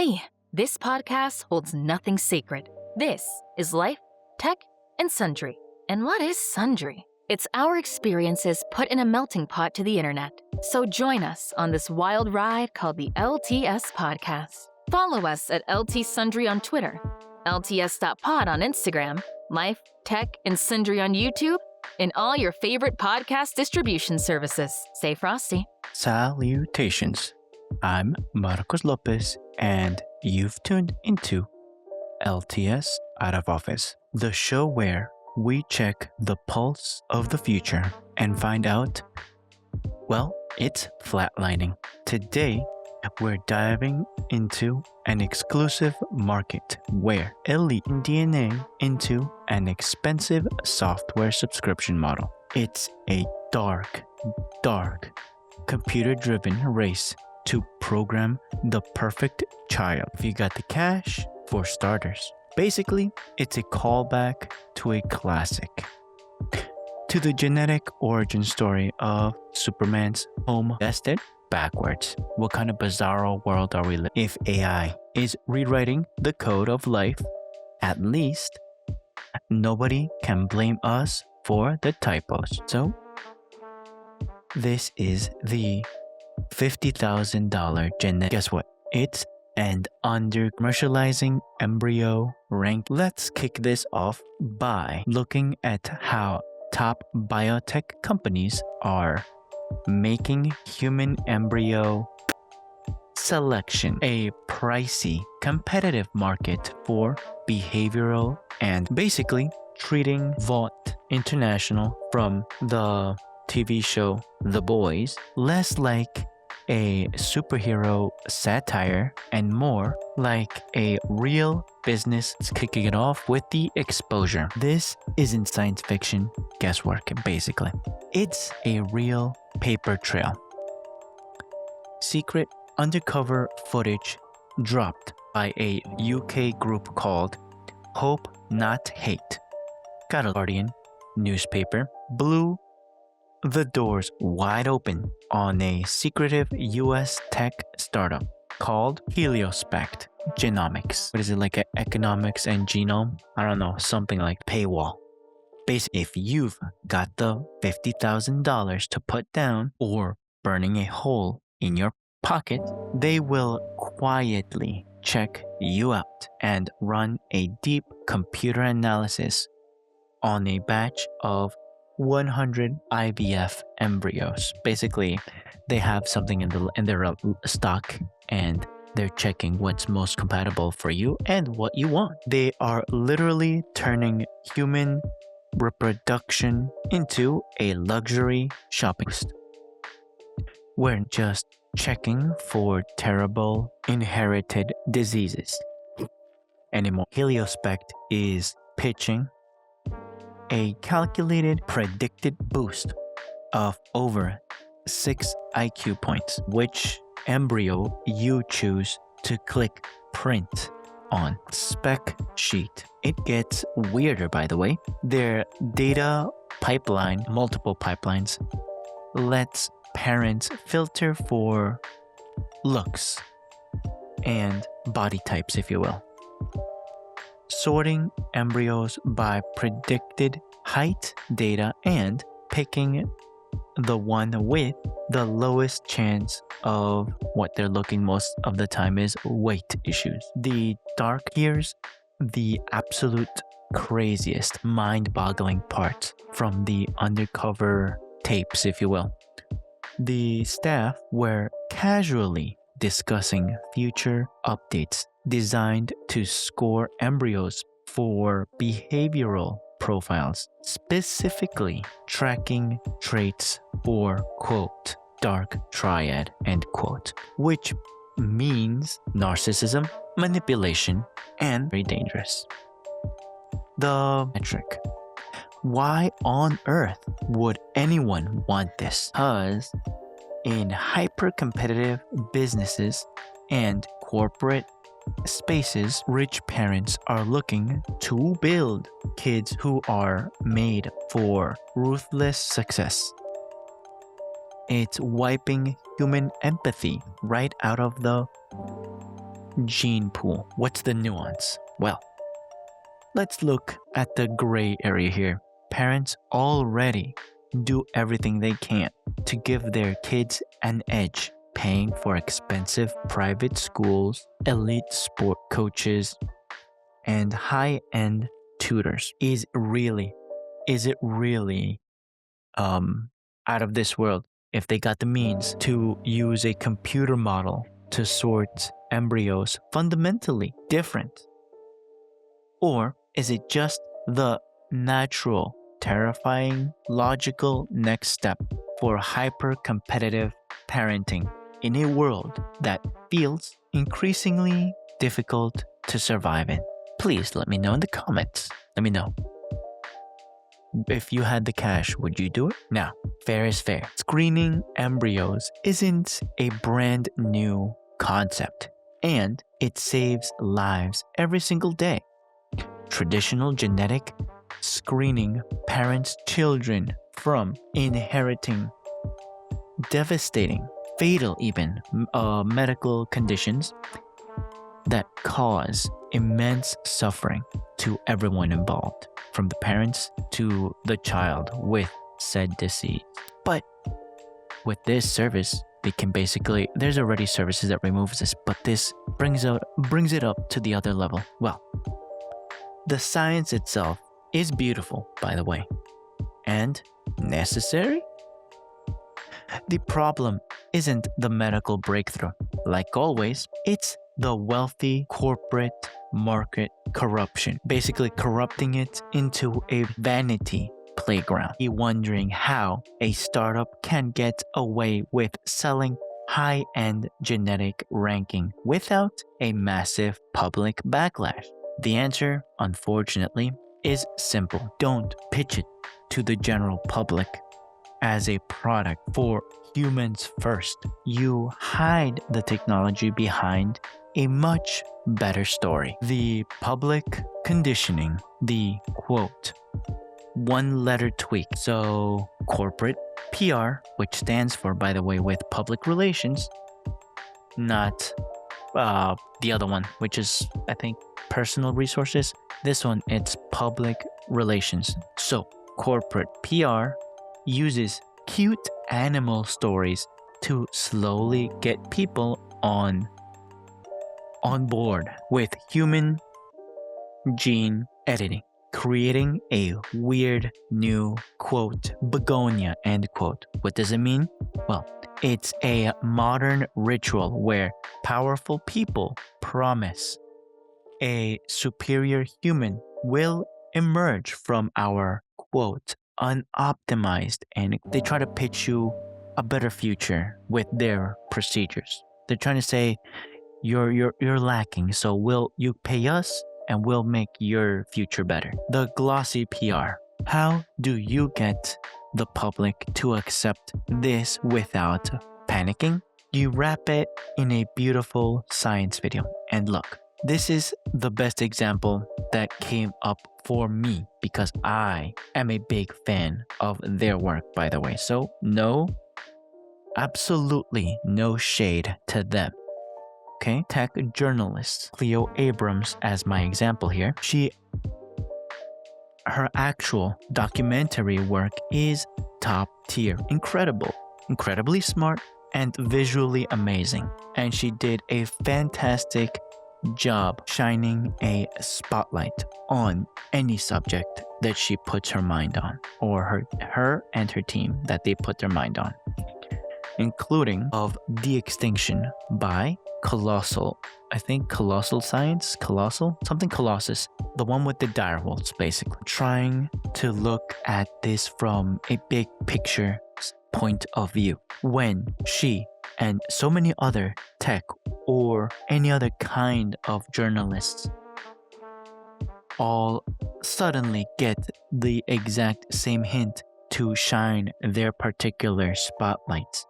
Hey, this podcast holds nothing sacred. This is Life, Tech, and Sundry. And what is Sundry? It's our experiences put in a melting pot to the internet. So join us on this wild ride called the LTS Podcast. Follow us at LT Sundry on Twitter, LTS.pod on Instagram, Life, Tech, and Sundry on YouTube, and all your favorite podcast distribution services. Stay frosty. Salutations. I'm Marcos Lopez, and you've tuned into LTS Out of Office, the show where we check the pulse of the future and find out, well, it's flatlining. Today, we're diving into an exclusive market where elite DNA into an expensive software subscription model. It's a dark, computer-driven race to program the perfect child. If you got the cash, for starters. Basically, it's a callback to a classic. To the genetic origin story of Superman's home tested backwards. What kind of bizarro world are we living in? If AI is rewriting the code of life, at least nobody can blame us for the typos. So, this is the $50,000 genetic. Guess what? It's and under commercializing Embryo rank. Let's kick this off by looking at how top biotech companies are making human embryo selection a pricey, competitive market for behavioral and basically treating Vought International from the TV show The Boys less like a superhero satire and more like a real business. Kicking it off with the exposure. This isn't science fiction guesswork, basically. It's a real paper trail. Secret undercover footage dropped by a UK group called Hope Not Hate. Got a Guardian newspaper blew the doors wide open on a secretive US tech startup called Heliospect Genomics. What is it, like economics and genome? I don't know, something like paywall. Basically, if you've got the $50,000 to put down or burning a hole in your pocket, they will quietly check you out and run a deep computer analysis on a batch of 100 IVF embryos. Basically, they have something in their stock and they're checking what's most compatible for you and what you want. They are literally turning human reproduction into a luxury shopping list. We're just checking for terrible inherited diseases anymore. Heliospect is pitching a calculated predicted boost of over 6 IQ points. Which embryo you choose to click print on spec sheet. It gets weirder, by the way. Their data pipeline, multiple pipelines, lets parents filter for looks and body types, if you will. Sorting embryos by predicted height data and picking the one with the lowest chance of what they're looking most of the time is weight issues. The dark here's the absolute craziest, mind-boggling part from the undercover tapes, if you will. The staff were casually discussing future updates designed to score embryos for behavioral profiles, specifically tracking traits for, quote, dark triad, end quote, which means narcissism, manipulation, and very dangerous. The metric. Why on earth would anyone want this? Because in hyper-competitive businesses and corporate spaces, rich parents are looking to build kids who are made for ruthless success. It's wiping human empathy right out of the gene pool. What's the nuance? Well, let's look at the gray area here. Parents already do everything they can to give their kids an edge, paying for expensive private schools, elite sport coaches, and high-end tutors. Is it really out of this world if they got the means to use a computer model to sort embryos fundamentally different? Or is it just the natural, terrifying, logical next step for hyper-competitive parenting in a world that feels increasingly difficult to survive in? Please let me know in the comments. Let me know. If you had the cash, would you do it? Now, fair is fair. Screening embryos isn't a brand new concept, and it saves lives every single day. Traditional genetic screening parents children from inheriting devastating, fatal even, medical conditions that cause immense suffering to everyone involved, from the parents to the child with said disease. But with this service, they can basically, there's already services that removes this, but this brings it up to the other level. Well, the science itself is beautiful, by the way, and necessary. The problem isn't the medical breakthrough. Like always, it's the wealthy corporate market corruption, basically corrupting it into a vanity playground. You're wondering how a startup can get away with selling high-end genetic ranking without a massive public backlash. The answer, unfortunately, is simple. Don't pitch it to the general public as a product for humans first. You hide the technology behind a much better story. The public conditioning, the quote, one-letter tweak. So corporate PR, which stands for, by the way, with public relations, not the other one, which is, I think, personal resources. This one, it's public relations. So corporate PR uses cute animal stories to slowly get people on board with human gene editing, creating a weird new, quote, begonia, end quote. What does it mean? Well, it's a modern ritual where powerful people promise a superior human will emerge from our, quote, unoptimized, and they try to pitch you a better future with their procedures. They're trying to say you're lacking, so you pay us and we'll make your future better. The glossy PR. How do you get the public to accept this without panicking? You wrap it in a beautiful science video. And look, this is the best example that came up for me because I am a big fan of their work, by the way. So absolutely no shade to them. Okay, tech journalist Cleo Abrams as my example here. Her actual documentary work is top tier, incredibly smart, and visually amazing. And she did a fantastic job shining a spotlight on any subject that she puts her mind on, or her and her team that they put their mind on, including of the extinction by Colossus, the one with the direwolves, basically trying to look at this from a big picture point of view. When she and so many other tech or any other kind of journalists all suddenly get the exact same hint to shine their particular spotlights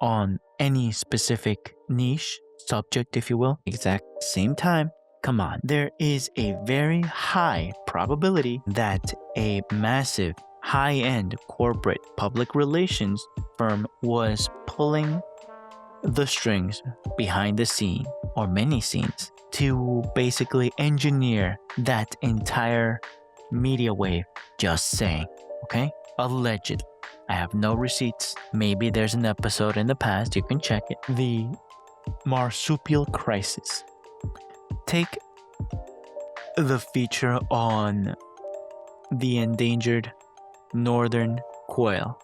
on any specific niche, subject if you will, exact same time, come on, there is a very high probability that a massive high-end corporate public relations firm was pulling the strings behind the scene or many scenes to basically engineer that entire media wave. Just saying, okay? Allegedly. I have no receipts. Maybe there's an episode in the past, you can check it. The marsupial crisis. Take the feature on the endangered northern quail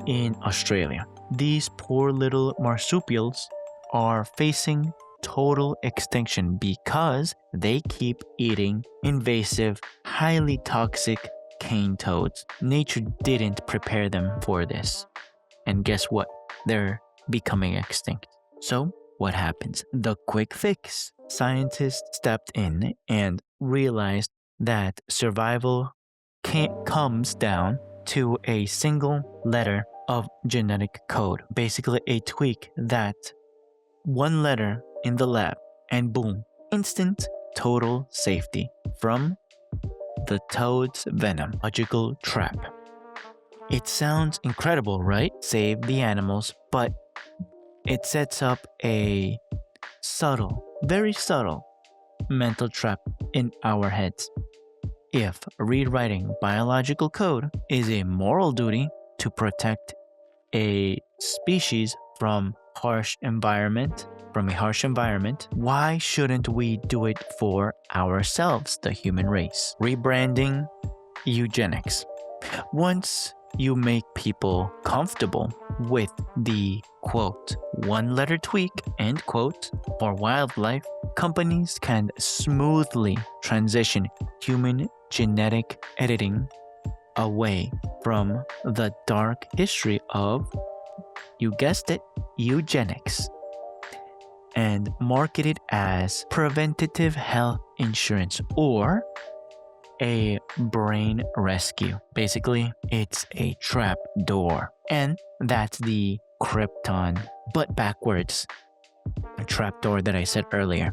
in Australia. These poor little marsupials are facing total extinction because they keep eating invasive, highly toxic cane toads. Nature didn't prepare them for this. And guess what? They're becoming extinct. So what happens? The quick fix. Scientists stepped in and realized that survival comes down to a single letter of genetic code. Basically a tweak that one letter in the lab and boom, instant total safety from the toad's venom. Logical trap. It sounds incredible, right? Save the animals, but it sets up a subtle, very subtle mental trap in our heads. If rewriting biological code is a moral duty to protect a species from a harsh environment, why shouldn't we do it for ourselves, the human race? Rebranding eugenics. Once you make people comfortable with the quote one letter tweak end quote for wildlife, companies can smoothly transition human genetic editing away from the dark history of, you guessed it, eugenics, and market it as preventative health insurance or a brain rescue. Basically, it's a trap door. And that's the krypton, but backwards, a trap door that I said earlier.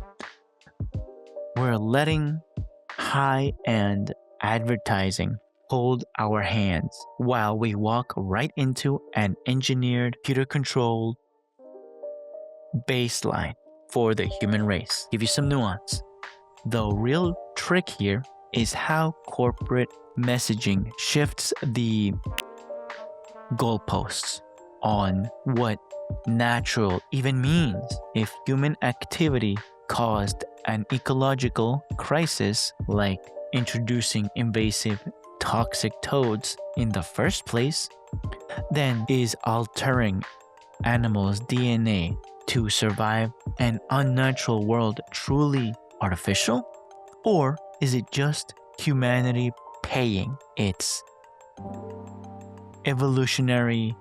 We're letting high-end advertising hold our hands while we walk right into an engineered, computer-controlled baseline for the human race. Give you some nuance. The real trick here is how corporate messaging shifts the goalposts on what natural even means. If human activity caused an ecological crisis like introducing invasive toxic toads in the first place, then is altering animals' DNA to survive an unnatural world truly artificial? Or is it just humanity paying its evolutionary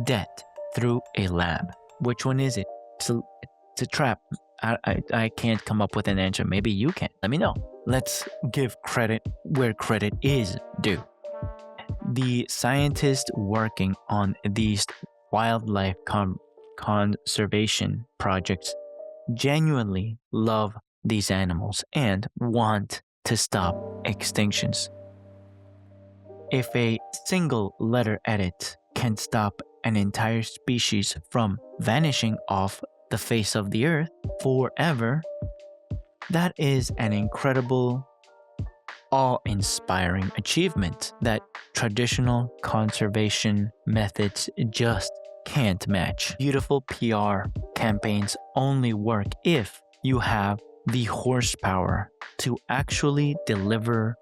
debt through a lab? Which one is it? It's a trap. I can't come up with an answer. Maybe you can. Let me know. Let's give credit where credit is due. The scientists working on these wildlife conservation projects genuinely love these animals and want to stop extinctions. If a single letter edit can stop an entire species from vanishing off the face of the earth forever, that is an incredible, awe-inspiring achievement that traditional conservation methods just can't match. Beautiful PR campaigns only work if you have the horsepower to actually deliver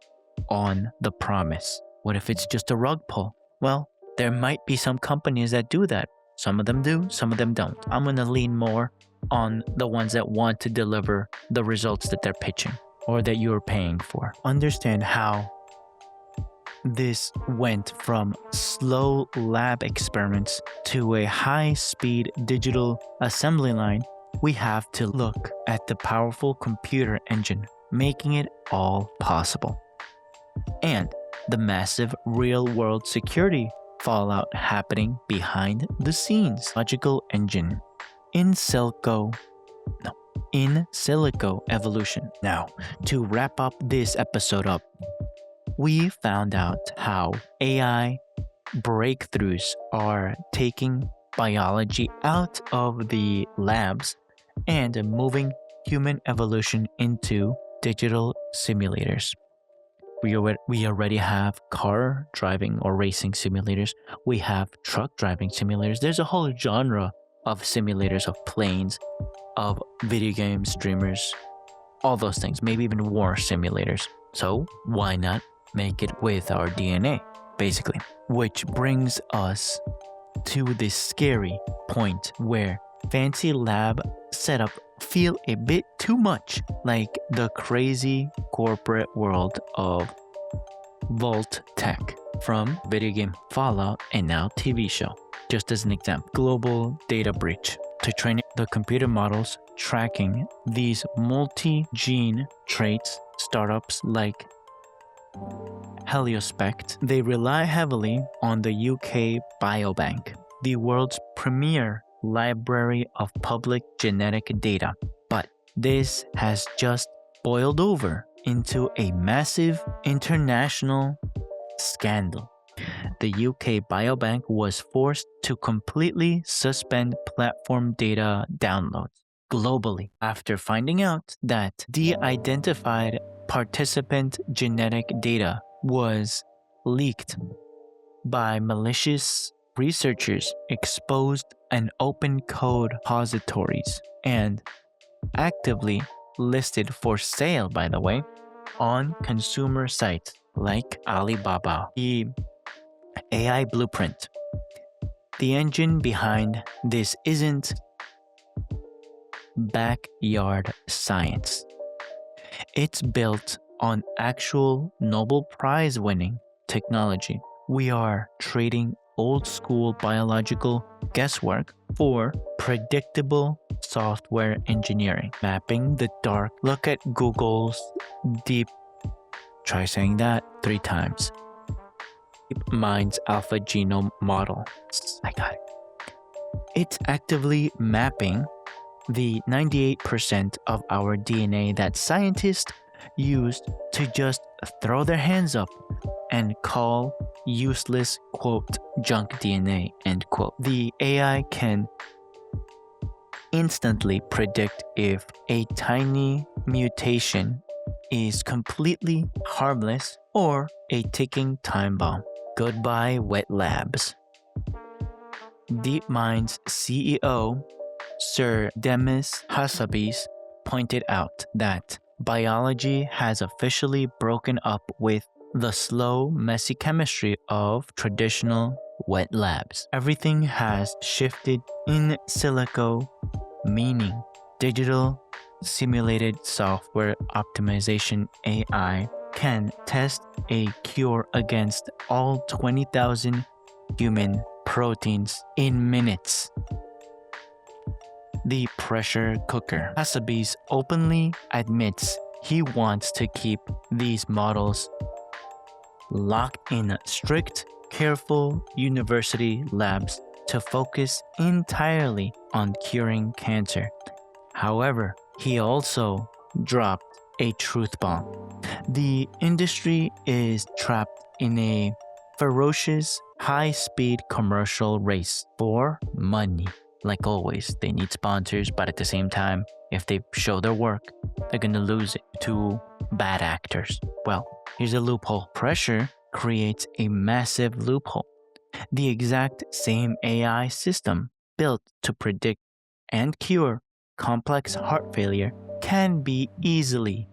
on the promise. What if it's just a rug pull? Well, there might be some companies that do that. Some of them do, some of them don't. I'm going to lean more on the ones that want to deliver the results that they're pitching or that you're paying for. Understand how this went from slow lab experiments to a high-speed digital assembly line. We have to look at the powerful computer engine making it all possible, and the massive real-world security fallout happening behind the scenes. Logical engine. In silico evolution. Now, to wrap up this episode up, we found out how AI breakthroughs are taking biology out of the labs and moving human evolution into digital simulators. We already have car driving or racing simulators. We have truck driving simulators. There's a whole genre of simulators of planes, of video game streamers, all those things, maybe even war simulators. So why not make it with our DNA, basically? Which brings us to this scary point where fancy lab setup feel a bit too much like the crazy corporate world of Vault Tech from video game Fallout and now TV show. Just as an example, global data breach to train the computer models tracking these multi-gene traits. Startups like Heliospect, they rely heavily on the UK Biobank, the world's premier library of public genetic data. But this has just boiled over into a massive international scandal. The UK Biobank was forced to completely suspend platform data downloads globally after finding out that de-identified participant genetic data was leaked by malicious researchers, exposed and open code repositories, and actively listed for sale, by the way, on consumer sites like Alibaba. The AI blueprint. The engine behind this isn't backyard science. It's built on actual Nobel Prize winning technology. We are trading old school biological guesswork for predictable software engineering, mapping the dark. Look at Google's deep, try saying that 3 times. DeepMind's alpha genome model. I got it. It's actively mapping the 98% of our DNA that scientists used to just throw their hands up and call useless, quote, junk DNA, end quote. The AI can instantly predict if a tiny mutation is completely harmless or a ticking time bomb. Goodbye, wet labs. DeepMind's CEO, Sir Demis Hassabis, pointed out that biology has officially broken up with the slow, messy chemistry of traditional wet labs. Everything has shifted in silico, meaning digital simulated software optimization AI can test a cure against all 20,000 human proteins in minutes. The pressure cooker. Hassabis openly admits he wants to keep these models locked in strict, careful university labs to focus entirely on curing cancer. However, he also dropped a truth bomb. The industry is trapped in a ferocious, high-speed commercial race for money. Like always, they need sponsors, but at the same time, if they show their work, they're gonna lose it to bad actors. Well, here's a loophole. Pressure creates a massive loophole. The exact same AI system built to predict and cure complex heart failure can be easily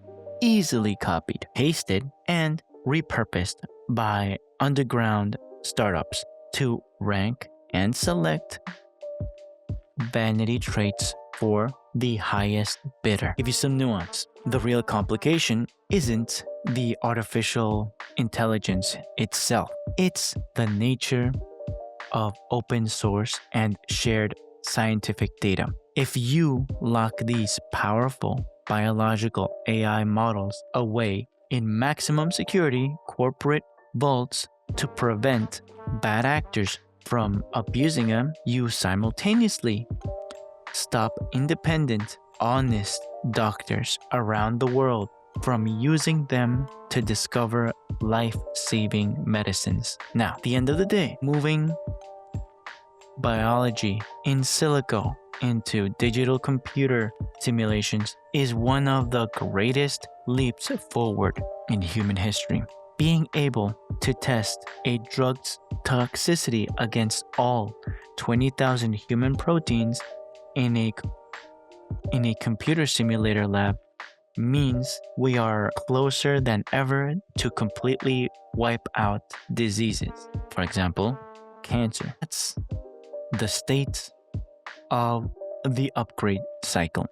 copied, pasted, and repurposed by underground startups to rank and select vanity traits for the highest bidder. Give you some nuance. The real complication isn't the artificial intelligence itself. It's the nature of open source and shared scientific data. If you lock these powerful biological AI models away in maximum security corporate vaults to prevent bad actors from abusing them, you simultaneously stop independent, honest doctors around the world from using them to discover life-saving medicines. Now, at the end of the day, moving biology in silico into digital computer simulations is one of the greatest leaps forward in human history. Being able to test a drug's toxicity against all 20,000 human proteins in a computer simulator lab means we are closer than ever to completely wipe out diseases. For example, cancer. That's the state of the upgrade cycle,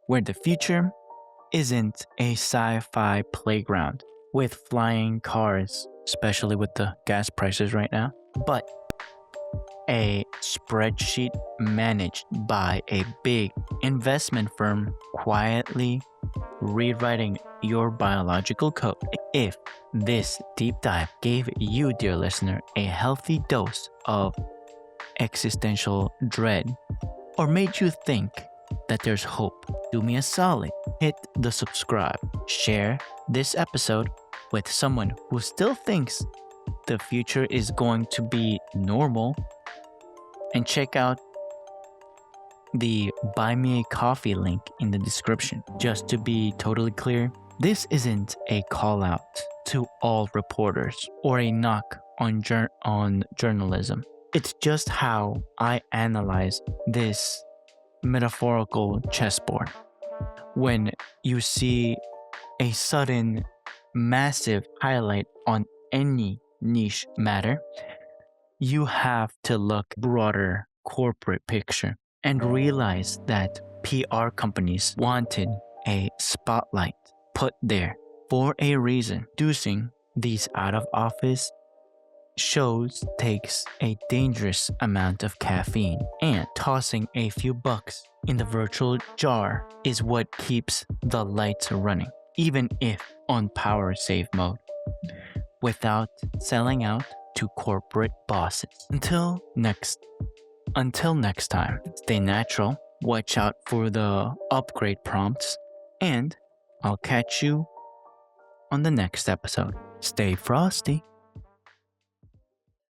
where the future isn't a sci-fi playground with flying cars, especially with the gas prices right now, but a spreadsheet managed by a big investment firm quietly rewriting your biological code. If this deep dive gave you, dear listener, a healthy dose of existential dread, or made you think that there's hope, do me a solid. Hit the subscribe. Share this episode with someone who still thinks the future is going to be normal. And check out the Buy Me a Coffee link in the description. Just to be totally clear, this isn't a call out to all reporters or a knock on journalism. It's just how I analyze this metaphorical chessboard. When you see a sudden massive highlight on any niche matter, you have to look broader corporate picture and realize that PR companies wanted a spotlight put there for a reason. Producing these out of office shows takes a dangerous amount of caffeine, and tossing a few bucks in the virtual jar is what keeps the lights running, even if on power save mode, without selling out to corporate bosses. Until next time, stay natural, watch out for the upgrade prompts, and I'll catch you on the next episode. Stay frosty.